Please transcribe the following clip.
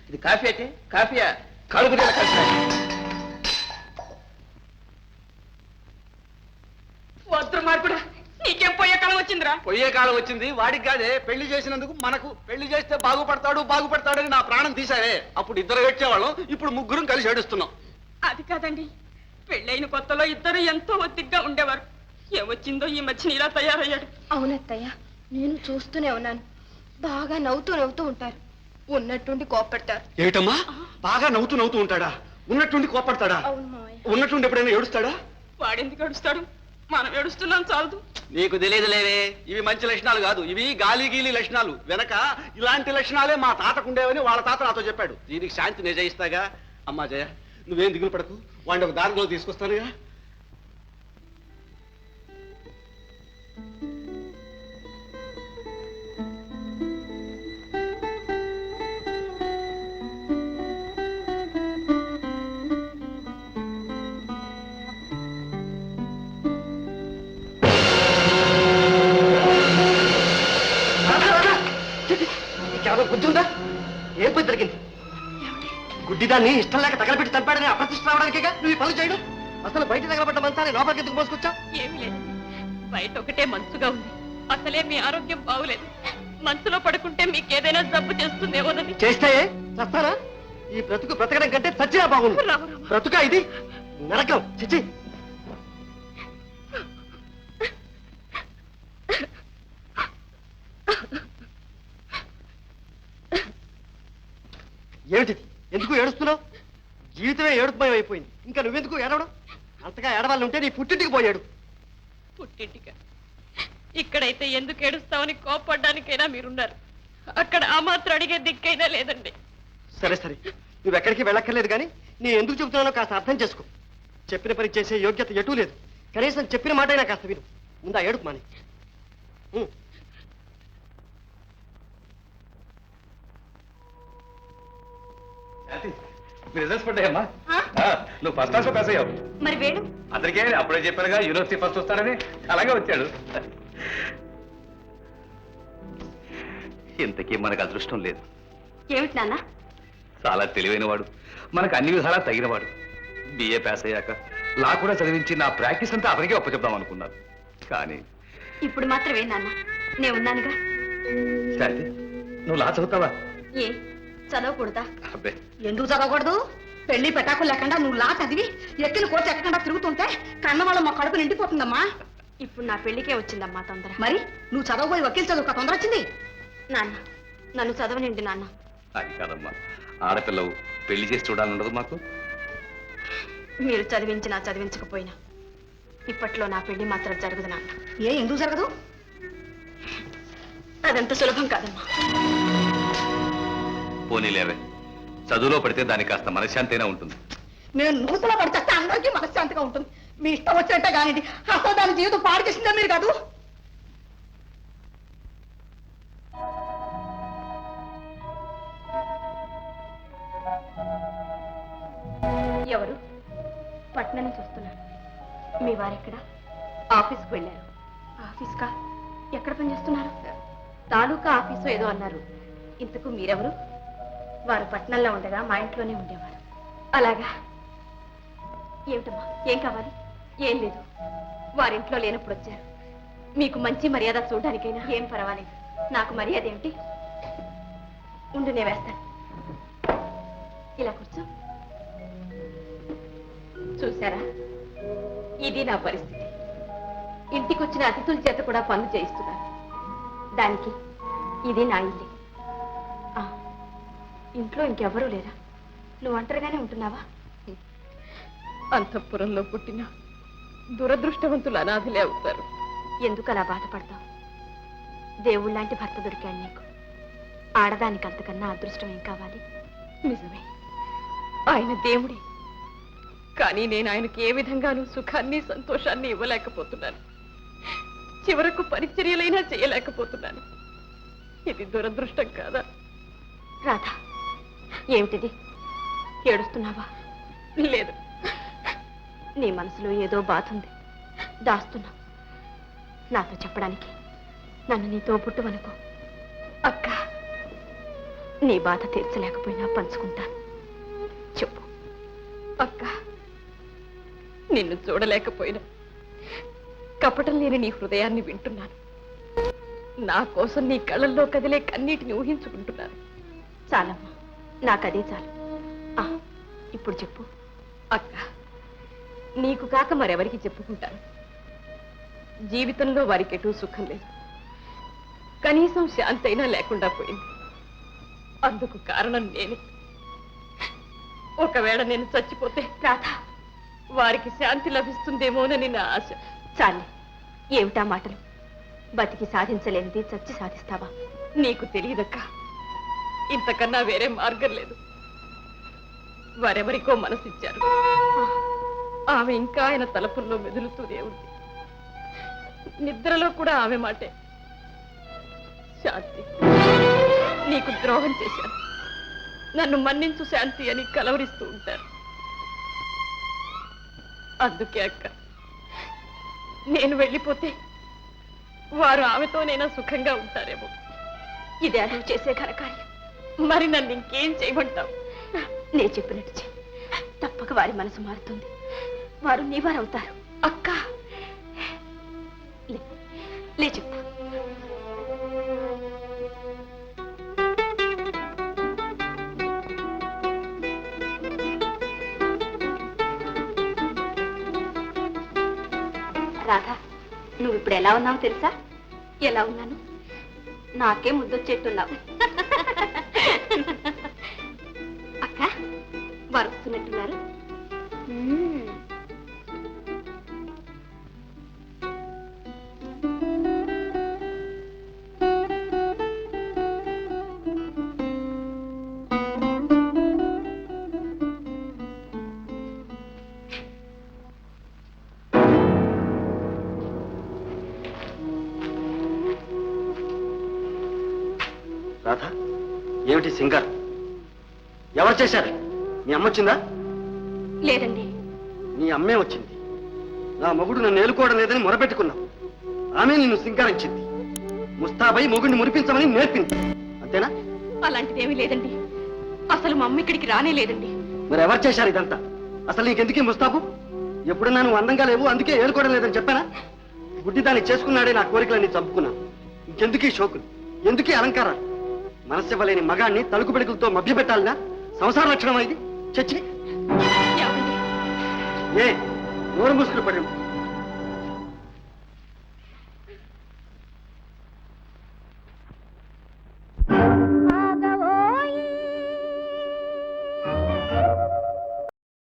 ఇది కాఫీ అయితే కాఫీయా కడుపు కలిసి వద్దు మార్పుడా నీకేం పోయే కాలం వచ్చిందిరా? పోయే కాలం వచ్చింది వాడికి కాదే, పెళ్లి చేసినందుకు మనకు. పెళ్లి చేస్తే బాగుపడతాడని నా ప్రాణం తీసావే. అప్పుడు ఇద్దరు ఏడ్చేవాళ్ళం, ఇప్పుడు ముగ్గురం కలిసి ఏడుస్తున్నాం. అది కాదండి, పెళ్ళైన కొత్తలో ఇద్దరు ఎంతో ఒత్తిగ్గా ఉండేవారు. ఏమొచ్చిందో ఈ మధ్యన ఇలా తయారయ్యాడు. అవునత్తయ్య, నేను చూస్తూనే ఉన్నాను. బాగా నవ్వుతూ ఉంటారు, ఉన్నట్టుండి కోపడతారు. ఏమిటమ్మా, బాగా నవ్వుతూ ఉంటాడా? ఉన్నట్టుండి కోపడతాడా? అవును మావయ్య. ఉన్నట్టుండి ఎప్పుడైనా ఏడుస్తాడా? వాడెందుకు ఏడుస్తాడు? మనం ఏడుస్తున్నాం చాలదు. నీకు తెలియదులేవే, ఇవి మంచి లక్షణాలు కాదు, ఇవి గాలి గీలి లక్షణాలు. వెనక ఇలాంటి లక్షణాలే మా తాతకుండేవని వాళ్ళ తాత నాతో చెప్పాడు. దీనికి శాంతి నిజయిస్తాగా. అమ్మా జయ, నువ్వేం దిగులు పడకు, వాడిని ఒక దారిలో తీసుకొస్తానుగా. గుర్తుందా? ఏం పని జరిగింది? గుడ్డిదాన్ని ఇష్టం లేక తగలబెట్టి చంపాడని అప్రతిష్ట రావడానికేగా నువ్వు ఈ పనులు చేయడం. అసలు బయట తగలబడ్డ మంచాన్ని లోపలికి ఎందుకు మోసుకొచ్చా? ఏమి లేదు, బయట ఒకటే మంచుగా ఉంది. అసలే మీ ఆరోగ్యం బాగులేదు. మనసులో పడుకుంటే మీకేదైనా జబ్బు చేస్తుందేమోనని. చేస్తే చస్తానా? ఈ బ్రతుకు బ్రతకడం కంటే చచ్చినా బాగుంది. బ్రతుక ఇది నరకం. చిచ్చి, ఏమిటిది? ఎందుకు ఏడుస్తున్నావు? జీవితమే ఏడుపుమయం అయిపోయింది, ఇంకా నువ్వెందుకు ఏడవడం? అంతగా ఏడవాళ్ళు ఉంటే నీ పుట్టింటికి పోయాడు. పుట్టింటిక ఇక్కడైతే ఎందుకు ఏడుస్తావని కోపడ్డానికైనా మీరున్నారు. అక్కడ ఆ మాత్రం అడిగే దిక్కైనా లేదండి. సరే సరే, నువ్వు ఎక్కడికి వెళ్ళక్కర్లేదు, కానీ నేను ఎందుకు చెబుతున్నానో కాస్త అర్థం చేసుకో. చెప్పిన పని చేసే యోగ్యత ఎటూ లేదు. కనీసం చెప్పిన మాట అయినా కాస్త విను. ముందా ఏడుపు మాని. రిజల్ట్స్ పడ్డాయమ్మా. నువ్వు ఫస్ట్ క్లాస్ లో పాస్ అయ్యావు. మరి వేడు అందరికీ అప్పుడే చెప్పానుగా, యూనివర్సిటీ ఫస్ట్ వస్తాడని. అలాగే వచ్చాడు. ఇంతకీ మనకు అదృష్టం లేదు. ఏమిటి నాన్న? చాలా తెలివైన వాడు, మనకు అన్ని విధాలా తగినవాడు. బిఏ పాస్ అయ్యాక లా కూడా చదివించి నా ప్రాక్టీస్ అంతా అతనికే ఒప్పచెప్దాం అనుకున్నాను. కానీ ఇప్పుడు మాత్రం ఏ నాన్న, నేను ఉన్నానుగా. సరే, నువ్వు లా చదువుతావా? ఏ చదవకూడదా? అబ్బే, ఎందుకు చదవకూడదు? పెళ్లి పెటాకులు లేకుండా నువ్వు లా చదివి ఎక్కిన కోర్టు ఎక్కకుండా తిరుగుతుంటే కన్నవాళ్ళ మా కడుపు నిండిపోతుందమ్మా. ఇప్పుడు నా పెళ్లికే వచ్చిందమ్మా తొందర. మరి నువ్వు చదవబోయి వకీలు చదువు తొందర వచ్చింది. నాన్న, నన్ను చదవనిండి నాన్న. అది కాదమ్మా, ఆడపిల్లవు పెళ్లి చేసి చూడాలన్నది మాకు. మీరు చదివించినా చదివించకపోయినా ఇప్పట్లో నా పెళ్లి మాత్రం జరగదు నాన్న. ఎందుకు జరగదు? అదంత సులభం కాదమ్మా. పోనీలేవే, చదువులో పడితే దానికి కాస్త మనశ్శాంతి అయినా ఉంటుంది. నేను నూతులో పడితే అందరికీ మనశ్శాంతిగా ఉంటుంది. మీ ఇష్టం వచ్చినట్టే కానిది, అసలు దాని జీవితం పాడు చేసిందే మీరు కాదు. ఎవరు? పట్నం నుంచి వస్తున్నారు. మీ వారెక్కడ? ఆఫీస్కి వెళ్ళారు. ఆఫీస్కా? ఎక్కడ పనిచేస్తున్నారు? తాలూకా ఆఫీసు ఏదో అన్నారు. ఇంతకు మీరెవరు? వారు పట్నంలో ఉండగా మా ఇంట్లోనే ఉండేవారు. అలాగా? ఏమిటమ్మా, ఏం కావాలి? ఏం లేదు, వారింట్లో లేనప్పుడు వచ్చారు. మీకు మంచి మర్యాద చూడడానికైనా. ఏం పర్వాలేదు, నాకు మర్యాద ఏమిటి? ఉండు, నేను వేస్తాను. ఇలా కూర్చో. చూసారా, ఇది నా పరిస్థితి. ఇంటికి వచ్చిన అతిథుల చేత కూడా పనులు చేయిస్తున్నాను. దానికి ఇది నా ఇల్లు. ఇంట్లో ఇంకెవరూ లేరా? నువ్వు ఒంటరిగానే ఉంటున్నావా? అంతఃపురంలో పుట్టిన దురదృష్టవంతులు అనాథలే అవుతారు. ఎందుకు అలా బాధపడతావు? దేవుళ్ళలాంటి భర్త దొరికాడు నీకు. ఆడదానికి అంతకన్నా అదృష్టం ఏం కావాలి? నిజమే, ఆయన దేవుడే. కానీ నేను ఆయనకి ఏ విధంగానూ సుఖాన్ని సంతోషాన్ని ఇవ్వలేకపోతున్నాను. చివరకు పరిచర్యలైనా చేయలేకపోతున్నాను. ఇది దురదృష్టం కాదా? రాధా, ఏమిటిది? ఏడుస్తున్నావా? లేదు, నీ మనసులో ఏదో బాధ ఉంది, దాస్తున్నావు. నాతో చెప్పడానికి నన్ను నీతో పుట్టువనుకో. అక్క, నీ బాధ తీర్చలేకపోయినా పంచుకుంటాను. చెప్పు. అక్క, నిన్ను చూడలేకపోయినా కపటం లేని నీ హృదయాన్ని వింటున్నాను. నా కోసం నీ కళ్ళల్లో కదిలే కన్నీటిని ఊహించుకుంటున్నాను. చాలమ్మా, నాకదే చాలు. ఇప్పుడు చెప్పు. అక్క, నీకు కాక మరెవరికి చెప్పుకుంటాను? జీవితంలో వారికెటూ సుఖం లేదు, కనీసం శాంతి అయినా లేకుండా పోయింది. అందుకు కారణం నేనే. ఒకవేళ నేను చచ్చిపోతే రాధ, వారికి శాంతి లభిస్తుందేమోనని నా ఆశ. చాలే, ఏమిటా మాటలు? బతికి సాధించలేనిది చచ్చి సాధిస్తావా? నీకు తెలియదక్క, ఇంతకన్నా వేరే మార్గం లేదు. వారెవరికో మనసిచ్చారు. ఆమె ఇంకా ఆయన తలపుల్లో మెదులుతూనే ఉంది. నిద్రలో కూడా ఆమె మాటే. శాంతి, నీకు ద్రోహం చేశాను, నన్ను మన్నించు శాంతి అని కలవరిస్తూ ఉంటారు. అందుకే అక్క, నేను వెళ్ళిపోతే వారు ఆమెతోనైనా సుఖంగా ఉంటారేమో. ఇదే నువ్వు చేసే ఘనకార్యం. మరి నన్ను ఇంకేం చేయమంటావు? నేను చెప్పినట్టు చెయ్యి. తప్పక వారి మనసు మారుతుంది. వారు నీవారవుతారు. అక్క, లే చెప్తా. రాధా, నువ్వు ఇప్పుడు ఎలా ఉన్నావు తెలుసా? ఎలా ఉన్నాను? నాకే ముద్దొచ్చేట్టున్నావు. అక్క, వారు వస్తున్నట్టున్నారు. రాధా, ఏమిటి సింగర్? ఎవరు చేశారు? మీ అమ్మ వచ్చిందా? లేదండి. నీ అమ్మే వచ్చింది. నా మొగుడు నన్ను ఏలుకోవడం లేదని మొరపెట్టుకున్నావు. ఆమె నిన్ను సింగారించింది. ముస్తాబై మొగుడిని మురిపించమని నేర్పింది. అంతేనా? అలాంటిదేమీ లేదండి. అసలు మా అమ్మ ఇక్కడికి రానే లేదండి. మరి ఎవరు చేశారు ఇదంతా? అసలు నీకెందుకీ ముస్తాబు? ఎప్పుడన్నా నువ్వు అందంగా లేవు, అందుకే ఏలుకోవడం లేదని చెప్పానా? గుడ్డి దాన్ని చేసుకున్నాడే నా కోరికలన్నీ చంపుకున్నాను. ఇంకెందుకీ షోకులు, ఎందుకీ అలంకారాలు? మనసివ్వలేని మగాన్ని తలుకు పెడుకులతో మభ్యపెట్టాలినా? సంసార లక్షణం ఇది. చచ్చి ఏమండి? ఏ నోరు మూసుకుని పడి